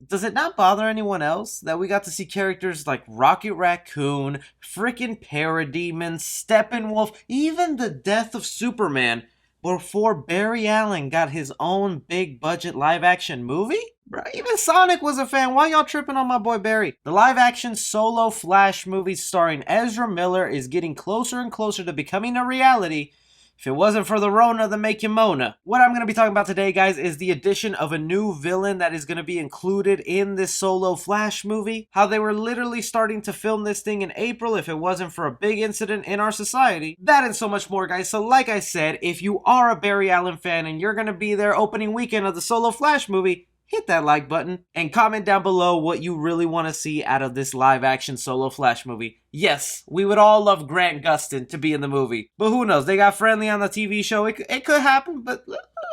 Does it not bother anyone else that we got to see characters like Rocket Raccoon, frickin' Parademon, Steppenwolf, even the death of Superman before Barry Allen got his own big budget live action movie? Bro, even Sonic was a fan. Why y'all tripping on my boy Barry? The live action solo Flash movie starring Ezra Miller is getting closer and closer to becoming a reality. If it wasn't for the Rona, then make you Mona. What I'm going to be talking about today, guys, is the addition of a new villain that is going to be included in this solo Flash movie. How they were literally starting to film this thing in April if it wasn't for a big incident in our society. That and so much more, guys. So like I said, if you are a Barry Allen fan and you're going to be there opening weekend of the solo Flash movie, hit that like button and comment down below what you really want to see out of this live action solo Flash movie. Yes, we would all love Grant Gustin to be in the movie, but who knows? They got Friendly on the TV show. It could happen, but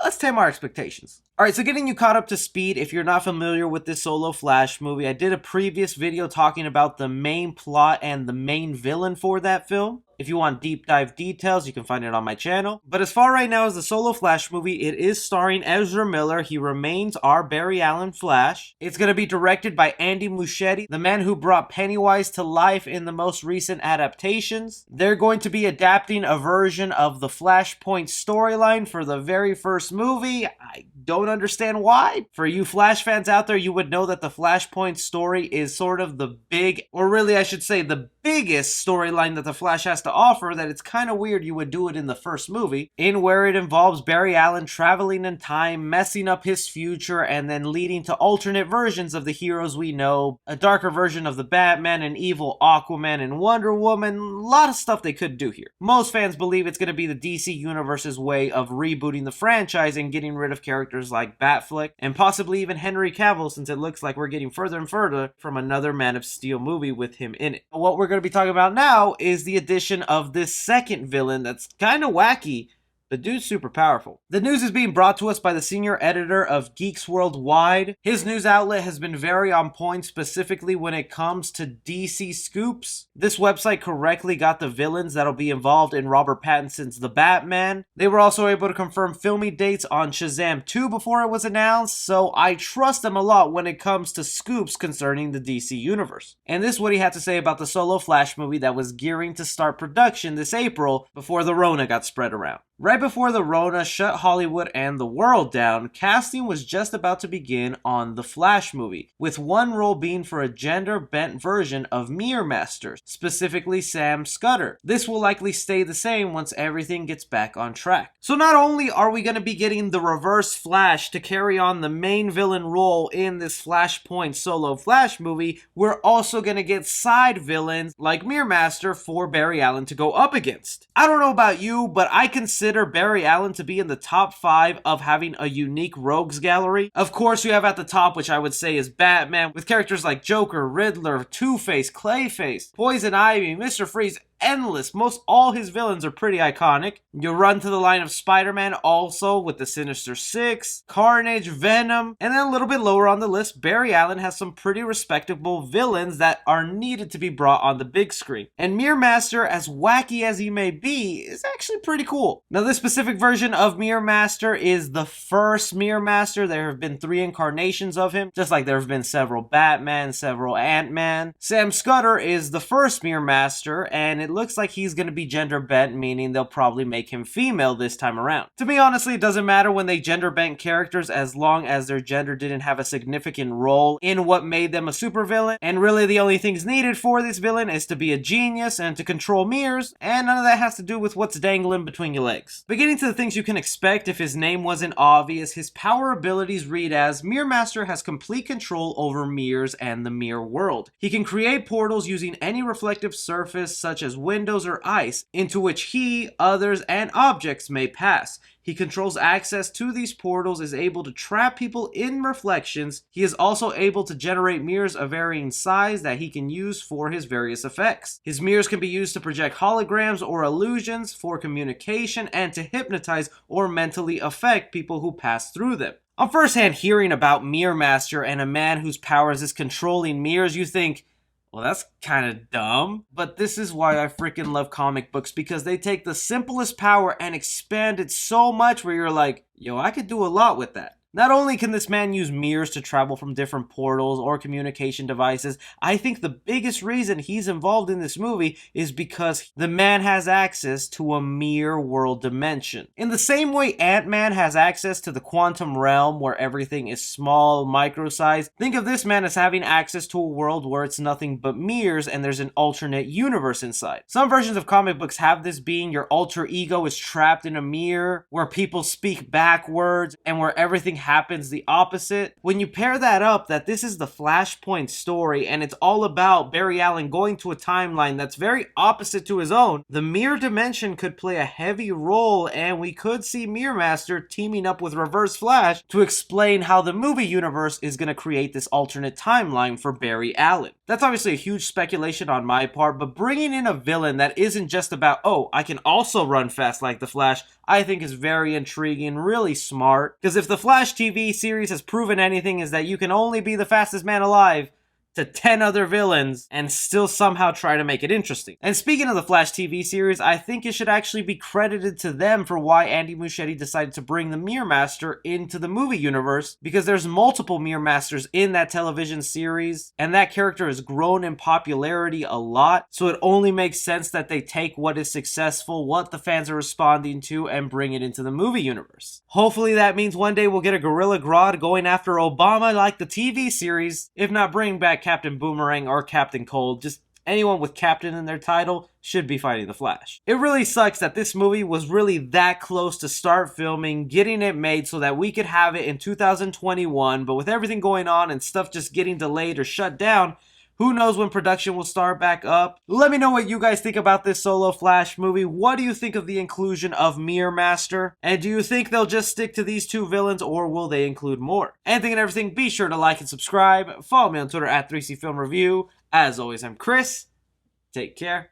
let's tame our expectations. Alright, so getting you caught up to speed, if you're not familiar with this solo Flash movie, I did a previous video talking about the main plot and the main villain for that film. If you want deep dive details, you can find it on my channel. But as far right now as the solo Flash movie, it is starring Ezra Miller. He remains our Barry Allen Flash. It's going to be directed by Andy Muschietti, the man who brought Pennywise to life in the most recent adaptations. They're going to be adapting a version of the Flashpoint storyline for the very first movie. I don't understand why. For you Flash fans out there, you would know that the Flashpoint story is sort of the big, or really I should say the biggest storyline that the Flash has to offer, that it's kind of weird you would do it in the first movie, in where it involves Barry Allen traveling in time, messing up his future, and then leading to alternate versions of the heroes we know, a darker version of the Batman, an evil Aquaman, and Wonder Woman. A lot of stuff they could do here. Most fans believe it's going to be the DC Universe's way of rebooting the franchise and getting rid of characters like Batfleck, and possibly even Henry Cavill, since it looks like we're getting further and further from another Man of Steel movie with him in it. What we're going to be talking about now is the addition of this second villain that's kind of wacky. The dude's super powerful. The news is being brought to us by the senior editor of Geeks Worldwide. His news outlet has been very on point, specifically when it comes to DC scoops. This website correctly got the villains that'll be involved in Robert Pattinson's The Batman. They were also able to confirm filming dates on Shazam 2 before it was announced, so I trust them a lot when it comes to scoops concerning the DC universe. And this is what he had to say about the solo Flash movie that was gearing to start production this April before the Rona got spread around. Right before the Rona shut Hollywood and the world down, casting was just about to begin on the Flash movie, with one role being for a gender-bent version of Mer Master, specifically Sam Scudder. This will likely stay the same once everything gets back on track. So not only are we going to be getting the Reverse Flash to carry on the main villain role in this Flashpoint solo Flash movie, we're also going to get side villains like Mer Master for Barry Allen to go up against. I don't know about you, but I consider Barry Allen to be in the top 5 of having a unique rogues gallery. Of course, you have at the top, which I would say is Batman, with characters like Joker, Riddler, Two-Face, Clayface, Poison Ivy, Mr. Freeze, endless. Most all his villains are pretty iconic. You run to the line of Spider-Man also with the Sinister Six, Carnage, Venom, and then a little bit lower on the list, Barry Allen has some pretty respectable villains that are needed to be brought on the big screen. And Mer Master, as wacky as he may be, is actually pretty cool. Now this specific version of Mer Master is the first Mer Master. There have been 3 incarnations of him, just like there have been several Batman, several Ant-Man. Sam Scudder is the first Mer Master, and it looks like he's going to be gender bent, meaning they'll probably make him female this time around. To me, honestly, it doesn't matter when they gender bent characters as long as their gender didn't have a significant role in what made them a supervillain. And really the only things needed for this villain is to be a genius and to control mirrors, and none of that has to do with what's dangling between your legs. But getting to the things you can expect if his name wasn't obvious, his power abilities read as Mer Master has complete control over mirrors and the mirror world. He can create portals using any reflective surface such as windows or ice into which he, others, and objects may pass. He controls access to these portals, is able to trap people in reflections. He is also able to generate mirrors of varying size that he can use for his various effects. His mirrors can be used to project holograms or illusions for communication and to hypnotize or mentally affect people who pass through them. On first hand hearing about Mer Master and a man whose powers is controlling mirrors, you think, well, that's kind of dumb. But this is why I freaking love comic books, because they take the simplest power and expand it so much where you're like, yo, I could do a lot with that. Not only can this man use mirrors to travel from different portals or communication devices, I think the biggest reason he's involved in this movie is because the man has access to a mirror world dimension. In the same way Ant-Man has access to the quantum realm where everything is small, micro-sized, think of this man as having access to a world where it's nothing but mirrors and there's an alternate universe inside. Some versions of comic books have this being your alter ego is trapped in a mirror where people speak backwards and where everything happens the opposite. When you pair that up, that this is the Flashpoint story and it's all about Barry Allen going to a timeline that's very opposite to his own, the mirror dimension could play a heavy role and we could see Mer Master teaming up with Reverse Flash to explain how the movie universe is going to create this alternate timeline for Barry Allen. That's obviously a huge speculation on my part, but bringing in a villain that isn't just about, oh, I can also run fast like the Flash, I think is very intriguing, really smart. Because if the Flash TV series has proven anything, is that you can only be the fastest man alive to 10 other villains and still somehow try to make it interesting. And speaking of the Flash TV series, I think it should actually be credited to them for why Andy Muschietti decided to bring the Mer Master into the movie universe, because there's multiple Mer Masters in that television series, and that character has grown in popularity a lot, so it only makes sense that they take what is successful, what the fans are responding to, and bring it into the movie universe. Hopefully that means one day we'll get a Gorilla Grodd going after Obama like the TV series, if not bring back Captain Boomerang or Captain Cold. Just anyone with Captain in their title should be fighting the Flash. It really sucks that this movie was really that close to start filming, getting it made so that we could have it in 2021, but with everything going on and stuff just getting delayed or shut down, who knows when production will start back up. Let me know what you guys think about this solo Flash movie. What do you think of the inclusion of Mer Master? And do you think they'll just stick to these two villains, or will they include more? Anything and everything, be sure to like and subscribe. Follow me on Twitter at 3C Film Review. As always, I'm Chris. Take care.